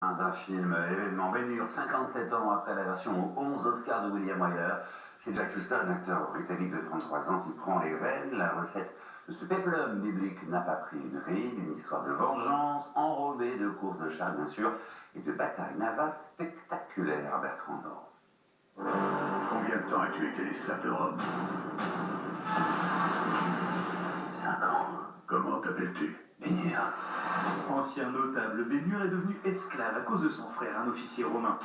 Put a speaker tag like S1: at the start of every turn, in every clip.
S1: D'un film événement Ben-Hur, 57 ans après la version aux 11 Oscars de William Wyler. C'est Jack Huston, acteur britannique de 33 ans, qui prend les rênes. La recette de ce péplum biblique n'a pas pris une ride, une histoire de vengeance, enrobée de courses de chars bien sûr, et de batailles navales spectaculaires, Bertrand Nord.
S2: Combien de temps as-tu été l'esclave de Rome?
S1: 5 ans.
S2: Comment t'appelles-tu?
S1: Ben-Hur.
S3: Ancien notable, Ben-Hur est devenu esclave à cause de son frère, un officier romain.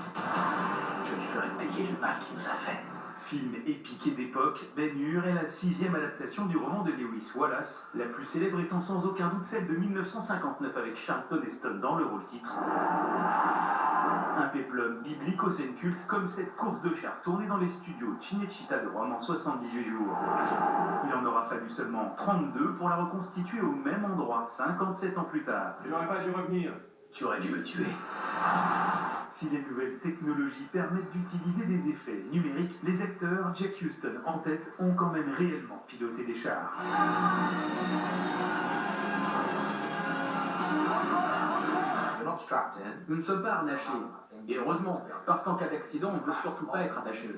S1: Je lui ferai payer le mal qu'il nous a fait.
S3: Film épique et d'époque, Ben-Hur est la 6e adaptation du roman de Lewis Wallace, la plus célèbre étant sans aucun doute celle de 1959 avec Charlton Heston dans le rôle titre. Un péplum biblique aux scènes cultes comme cette course de chars tournée dans les studios Cinecittà de Rome en 78 jours. Il en aura fallu seulement 32 pour la reconstituer au même endroit 57 ans plus tard.
S4: Tu n'aurais pas dû revenir.
S1: Tu aurais dû me tuer.
S3: Si les nouvelles technologies permettent d'utiliser des effets numériques, les acteurs, Jack Huston en tête, ont quand même réellement piloté des chars.
S5: Nous ne sommes pas harnachés. Et heureusement, parce qu'en cas d'accident, on ne veut surtout pas être attaché.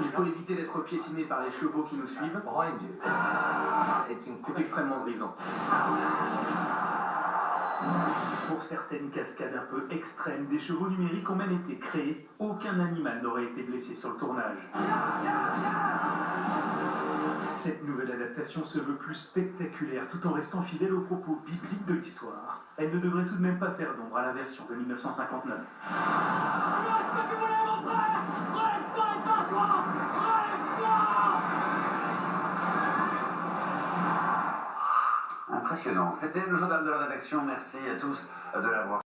S5: Il faut éviter d'être piétiné par les chevaux qui nous suivent. C'est extrêmement grisant.
S3: Pour certaines cascades un peu extrêmes, des chevaux numériques ont même été créés. Aucun animal n'aurait été blessé sur le tournage. Cette nouvelle adaptation se veut plus spectaculaire tout en restant fidèle aux propos bibliques de l'histoire. Elle ne devrait tout de même pas faire d'ombre à la version de 1959.
S1: Impressionnant. C'était le journal de la rédaction. Merci à tous de l'avoir